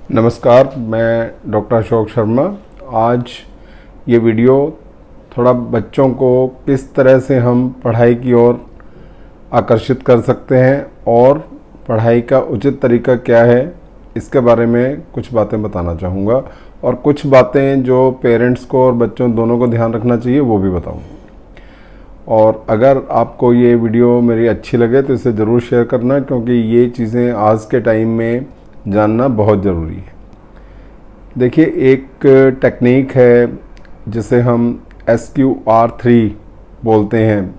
नमस्कार, मैं डॉक्टर अशोक शर्मा। आज ये वीडियो थोड़ा बच्चों को किस तरह से हम पढ़ाई की ओर आकर्षित कर सकते हैं और पढ़ाई का उचित तरीका क्या है, इसके बारे में कुछ बातें बताना चाहूँगा और कुछ बातें जो पेरेंट्स को और बच्चों दोनों को ध्यान रखना चाहिए वो भी बताऊँगा। और अगर आपको ये वीडियो मेरी अच्छी लगे तो इसे ज़रूर शेयर करना, क्योंकि ये चीज़ें आज के टाइम में जानना बहुत ज़रूरी है। देखिए, एक टेक्निक है जिसे हम SQR3 बोलते हैं,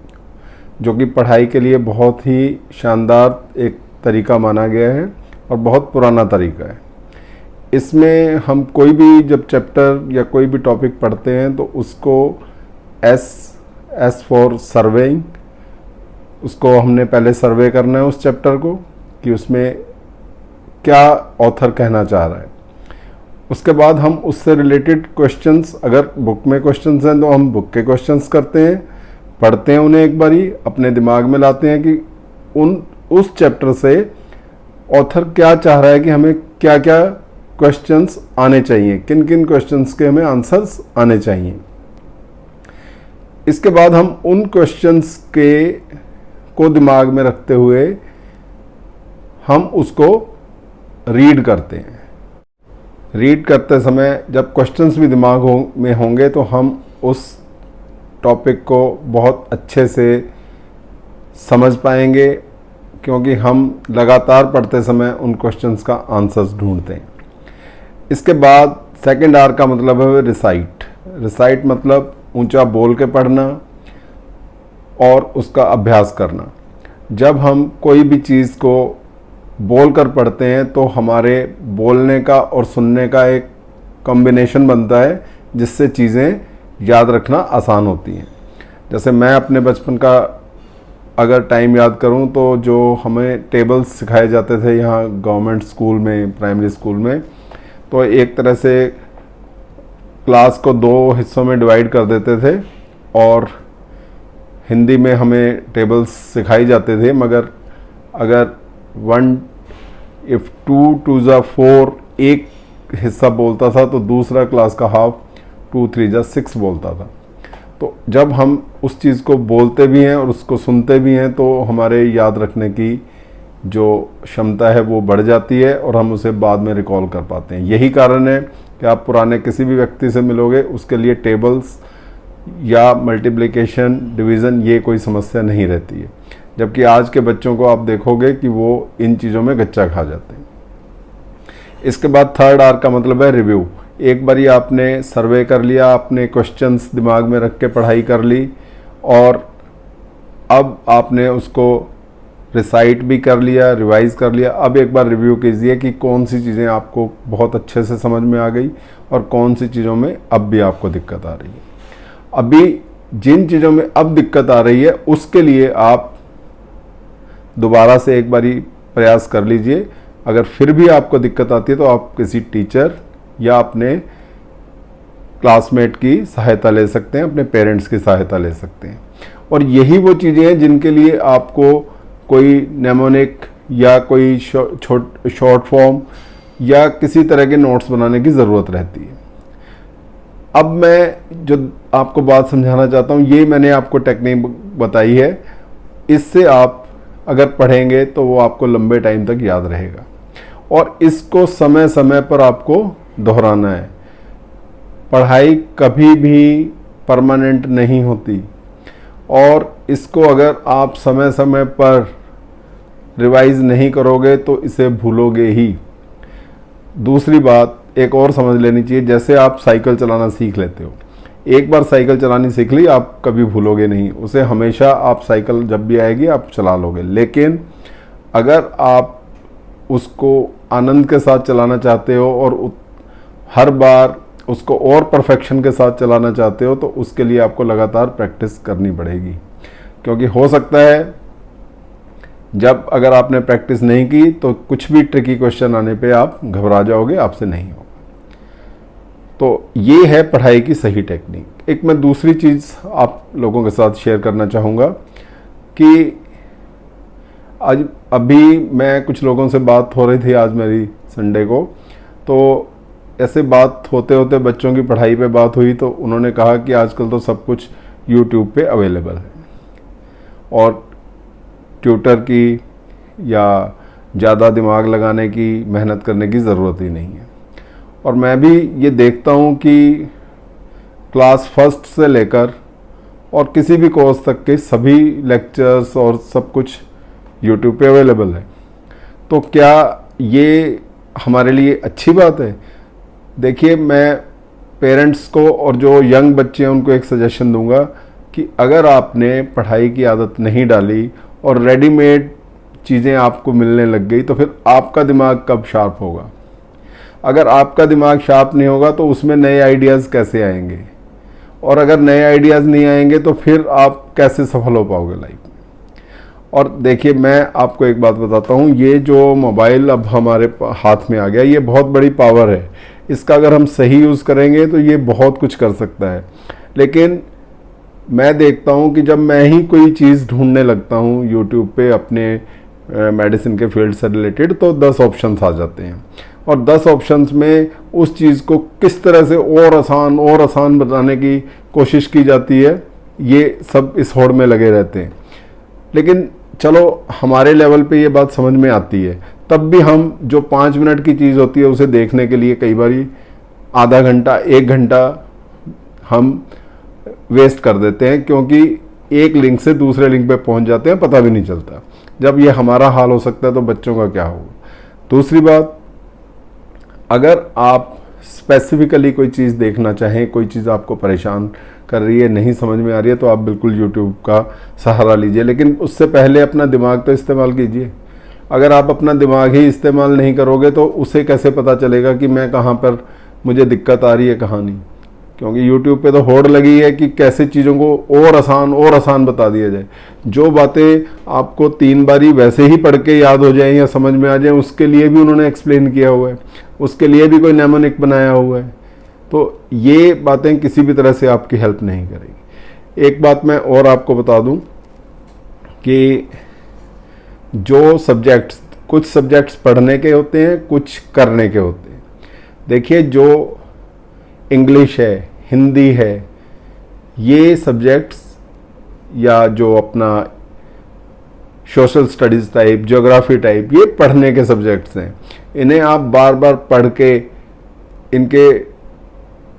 जो कि पढ़ाई के लिए बहुत ही शानदार एक तरीका माना गया है और बहुत पुराना तरीका है। इसमें हम कोई भी जब चैप्टर या कोई भी टॉपिक पढ़ते हैं तो उसको S फॉर सर्वेइंग, उसको हमने पहले सर्वे करना है उस चैप्टर को कि उसमें क्या ऑथर कहना चाह रहा है। उसके बाद हम उससे रिलेटेड क्वेश्चंस, अगर बुक में क्वेश्चंस हैं तो हम बुक के क्वेश्चंस करते हैं, पढ़ते हैं उन्हें, एक बारी अपने दिमाग में लाते हैं कि उस चैप्टर से ऑथर क्या चाह रहा है कि हमें क्या क्या क्वेश्चंस आने चाहिए, किन किन क्वेश्चंस के हमें आंसर्स आने चाहिए। इसके बाद हम उन क्वेश्चंस को दिमाग में रखते हुए हम उसको रीड करते हैं। रीड करते समय जब क्वेश्चंस भी दिमाग में होंगे तो हम उस टॉपिक को बहुत अच्छे से समझ पाएंगे, क्योंकि हम लगातार पढ़ते समय उन क्वेश्चंस का आंसर्स ढूंढते हैं। इसके बाद सेकंड R का मतलब है रिसाइट। रिसाइट मतलब ऊंचा बोल के पढ़ना और उसका अभ्यास करना। जब हम कोई भी चीज़ को बोल कर पढ़ते हैं तो हमारे बोलने का और सुनने का एक कॉम्बिनेशन बनता है, जिससे चीज़ें याद रखना आसान होती हैं। जैसे मैं अपने बचपन का अगर टाइम याद करूं तो जो हमें टेबल्स सिखाए जाते थे यहाँ गवर्नमेंट स्कूल में, प्राइमरी स्कूल में, तो एक तरह से क्लास को 2 हिस्सों में डिवाइड कर देते थे और हिंदी में हमें टेबल्स सिखाई जाते थे, मगर अगर 1 if 2 2 जा 4 एक हिस्सा बोलता था तो दूसरा क्लास का हाफ 2 3 जा 6 बोलता था। तो जब हम उस चीज़ को बोलते भी हैं और उसको सुनते भी हैं तो हमारे याद रखने की जो क्षमता है वो बढ़ जाती है और हम उसे बाद में रिकॉल कर पाते हैं। यही कारण है कि आप पुराने किसी भी व्यक्ति से मिलोगे, उसके लिए टेबल्स या मल्टीप्लिकेशन, डिवीज़न ये कोई समस्या नहीं रहती है, जबकि आज के बच्चों को आप देखोगे कि वो इन चीज़ों में गच्चा खा जाते हैं। इसके बाद थर्ड R का मतलब है रिव्यू। एक बारी आपने सर्वे कर लिया, आपने क्वेश्चंस दिमाग में रख के पढ़ाई कर ली और अब आपने उसको रिसाइट भी कर लिया, रिवाइज कर लिया। अब एक बार रिव्यू कीजिए कि कौन सी चीज़ें आपको बहुत अच्छे से समझ में आ गई और कौन सी चीज़ों में अब भी आपको दिक्कत आ रही है। अभी जिन चीज़ों में अब दिक्कत आ रही है उसके लिए आप दोबारा से एक बारी प्रयास कर लीजिए। अगर फिर भी आपको दिक्कत आती है तो आप किसी टीचर या अपने क्लासमेट की सहायता ले सकते हैं, अपने पेरेंट्स की सहायता ले सकते हैं। और यही वो चीज़ें हैं जिनके लिए आपको कोई नेमोनिक या कोई शॉर्ट फॉर्म या किसी तरह के नोट्स बनाने की ज़रूरत रहती है। अब मैं जो आपको बात समझाना चाहता हूँ, ये मैंने आपको टेक्निक बताई है, इससे आप अगर पढ़ेंगे तो वो आपको लंबे टाइम तक याद रहेगा और इसको समय समय पर आपको दोहराना है। पढ़ाई कभी भी परमानेंट नहीं होती और इसको अगर आप समय समय पर रिवाइज नहीं करोगे तो इसे भूलोगे ही। दूसरी बात एक और समझ लेनी चाहिए, जैसे आप साइकिल चलाना सीख लेते हो, एक बार साइकिल चलानी सीख ली, आप कभी भूलोगे नहीं उसे, हमेशा आप साइकिल जब भी आएगी आप चला लोगे। लेकिन अगर आप उसको आनंद के साथ चलाना चाहते हो और हर बार उसको और परफेक्शन के साथ चलाना चाहते हो तो उसके लिए आपको लगातार प्रैक्टिस करनी पड़ेगी, क्योंकि हो सकता है जब अगर आपने प्रैक्टिस नहीं की तो कुछ भी ट्रिकी क्वेश्चन आने पे आप घबरा जाओगे, आपसे नहीं होगा। तो ये है पढ़ाई की सही टेक्निक। एक मैं दूसरी चीज़ आप लोगों के साथ शेयर करना चाहूँगा कि आज अभी मैं कुछ लोगों से बात हो रही थी आज मेरी संडे को, तो ऐसे बात होते होते बच्चों की पढ़ाई पे बात हुई, तो उन्होंने कहा कि आजकल तो सब कुछ यूट्यूब पे अवेलेबल है और ट्यूटर की या ज़्यादा दिमाग लगाने की, मेहनत करने की ज़रूरत ही नहीं है। और मैं भी ये देखता हूँ कि क्लास फर्स्ट से लेकर और किसी भी कोर्स तक के सभी लेक्चर्स और सब कुछ यूट्यूब पे अवेलेबल है। तो क्या ये हमारे लिए अच्छी बात है? देखिए, मैं पेरेंट्स को और जो यंग बच्चे हैं उनको एक सजेशन दूंगा कि अगर आपने पढ़ाई की आदत नहीं डाली और रेडीमेड चीज़ें आपको मिलने लग गई, तो फिर आपका दिमाग कब शार्प होगा? अगर आपका दिमाग शार्प नहीं होगा तो उसमें नए आइडियाज़ कैसे आएंगे? और अगर नए आइडियाज़ नहीं आएंगे तो फिर आप कैसे सफल हो पाओगे लाइफ में? और देखिए, मैं आपको एक बात बताता हूँ, ये जो मोबाइल अब हमारे हाथ में आ गया, ये बहुत बड़ी पावर है। इसका अगर हम सही यूज़ करेंगे तो ये बहुत कुछ कर सकता है। लेकिन मैं देखता हूँ कि जब मैं ही कोई चीज़ ढूंढने लगता हूँ यूट्यूब पे अपने मेडिसिन के फील्ड से रिलेटेड, तो 10 ऑप्शंस आ जाते हैं और 10 ऑप्शंस में उस चीज़ को किस तरह से और आसान बनाने की कोशिश की जाती है, ये सब इस होड़ में लगे रहते हैं। लेकिन चलो, हमारे लेवल पे ये बात समझ में आती है, तब भी हम जो 5 मिनट की चीज़ होती है उसे देखने के लिए कई बार आधा घंटा 1 घंटा हम वेस्ट कर देते हैं, क्योंकि एक लिंक से दूसरे लिंक पे पहुंच जाते हैं, पता भी नहीं चलता। जब ये हमारा हाल हो सकता है तो बच्चों का क्या होगा? दूसरी बात, अगर आप स्पेसिफिकली कोई चीज़ देखना चाहें, कोई चीज़ आपको परेशान कर रही है, नहीं समझ में आ रही है, तो आप बिल्कुल यूट्यूब का सहारा लीजिए। लेकिन उससे पहले अपना दिमाग तो इस्तेमाल कीजिए। अगर आप अपना दिमाग ही इस्तेमाल नहीं करोगे तो उसे कैसे पता चलेगा कि मैं कहाँ पर मुझे दिक्कत आ रही है, कहाँ नहीं? क्योंकि यूट्यूब पे तो होड़ लगी है कि कैसे चीज़ों को और आसान बता दिया जाए। जो बातें आपको 3 बारी वैसे ही पढ़ के याद हो जाएं या समझ में आ जाएं, उसके लिए भी उन्होंने एक्सप्लेन किया हुआ है, उसके लिए भी कोई नेमोनिक बनाया हुआ है। तो ये बातें किसी भी तरह से आपकी हेल्प नहीं करेगी। एक बात मैं और आपको बता दूं कि जो सब्जेक्ट्स, कुछ सब्जेक्ट्स पढ़ने के होते हैं, कुछ करने के होते हैं। देखिए, जो इंग्लिश है, हिंदी है, ये सब्जेक्ट्स या जो अपना social studies type, geography type, ये पढ़ने के सब्जेक्ट्स हैं। इन्हें आप बार बार पढ़ के इनके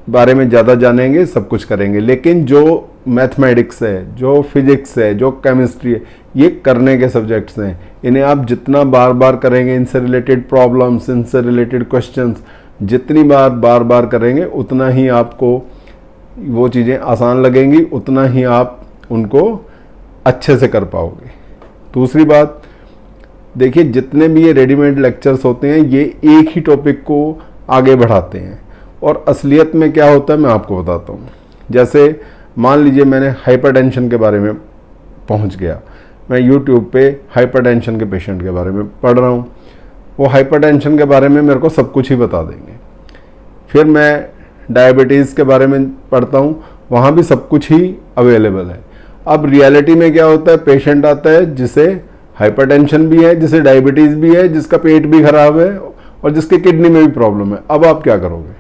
बारे में ज़्यादा जानेंगे, सब कुछ करेंगे। लेकिन जो मैथमेटिक्स है, जो फिजिक्स है, जो केमिस्ट्री है, ये करने के सब्जेक्ट्स हैं। इन्हें आप जितना बार बार करेंगे, इनसे रिलेटेड प्रॉब्लम्स, इनसे रिलेटेड क्वेश्चंस जितनी बार बार करेंगे, उतना ही आपको वो चीज़ें आसान लगेंगी, उतना ही आप उनको अच्छे से कर पाओगे। दूसरी बात, देखिए, जितने भी ये रेडीमेड लेक्चर्स होते हैं, ये एक ही टॉपिक को आगे बढ़ाते हैं और असलियत में क्या होता है मैं आपको बताता हूँ। जैसे मान लीजिए मैंने हाइपरटेंशन के बारे में पहुँच गया, मैं यूट्यूब पे हाइपरटेंशन के पेशेंट के बारे में पढ़ रहा हूँ, वो हाइपरटेंशन के बारे में मेरे को सब कुछ ही बता देंगे। फिर मैं डायबिटीज़ के बारे में पढ़ता हूँ, वहाँ भी सब कुछ ही अवेलेबल है। अब रियलिटी में क्या होता है, पेशेंट आता है जिसे हाइपरटेंशन भी है, जिसे डायबिटीज़ भी है, जिसका पेट भी खराब है और जिसके किडनी में भी प्रॉब्लम है। अब आप क्या करोगे?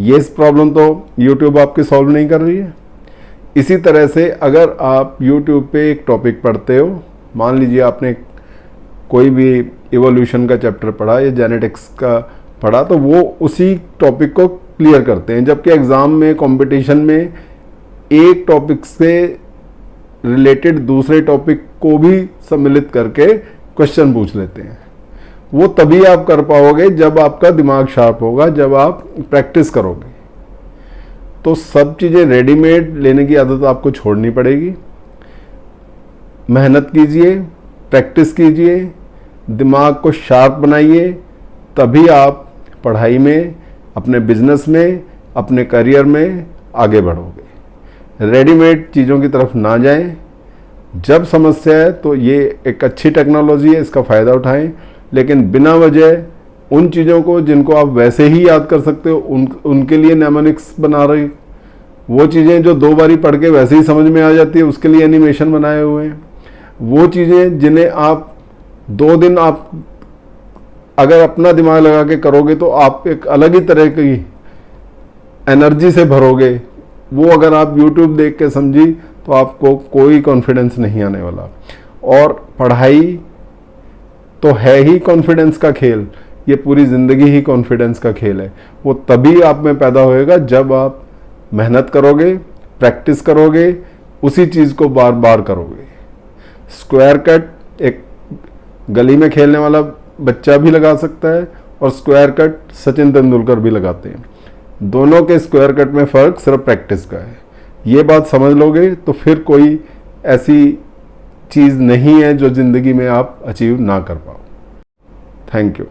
ये प्रॉब्लम तो यूट्यूब आपकी सॉल्व नहीं कर रही है। इसी तरह से अगर आप यूट्यूब पे एक टॉपिक पढ़ते हो, मान लीजिए आपने कोई भी इवोल्यूशन का चैप्टर पढ़ा या जेनेटिक्स का पढ़ा, तो वो उसी टॉपिक को क्लियर करते हैं। जबकि एग्ज़ाम में, कंपटीशन में एक टॉपिक से रिलेटेड दूसरे टॉपिक को भी सम्मिलित करके क्वेश्चन पूछ लेते हैं। वो तभी आप कर पाओगे जब आपका दिमाग शार्प होगा, जब आप प्रैक्टिस करोगे। तो सब चीज़ें रेडीमेड लेने की आदत आपको छोड़नी पड़ेगी। मेहनत कीजिए, प्रैक्टिस कीजिए, दिमाग को शार्प बनाइए, तभी आप पढ़ाई में, अपने बिजनेस में, अपने करियर में आगे बढ़ोगे। रेडीमेड चीज़ों की तरफ ना जाएं। जब समस्या है तो ये एक अच्छी टेक्नोलॉजी है, इसका फ़ायदा उठाएं, लेकिन बिना वजह उन चीज़ों को जिनको आप वैसे ही याद कर सकते हो उनके लिए नेमोनिक्स बना रही, वो चीज़ें जो 2 बारी पढ़ के वैसे ही समझ में आ जाती है, उसके लिए एनिमेशन बनाए हुए हैं। वो चीज़ें जिन्हें आप 2 दिन आप अगर अपना दिमाग लगा के करोगे तो आप एक अलग ही तरह की एनर्जी से भरोगे। वो अगर आप YouTube देख के समझी तो आपको कोई कॉन्फिडेंस नहीं आने वाला। और पढ़ाई तो है ही कॉन्फिडेंस का खेल, ये पूरी ज़िंदगी ही कॉन्फिडेंस का खेल है। वो तभी आप में पैदा होएगा जब आप मेहनत करोगे, प्रैक्टिस करोगे, उसी चीज़ को बार बार करोगे। स्क्वायर कट एक गली में खेलने वाला बच्चा भी लगा सकता है और स्क्वायर कट सचिन तेंदुलकर भी लगाते हैं। दोनों के स्क्वायर कट में फ़र्क सिर्फ प्रैक्टिस का है। ये बात समझ लोगे तो फिर कोई ऐसी चीज़ नहीं है जो ज़िंदगी में आप अचीव ना कर पाओ। Thank you.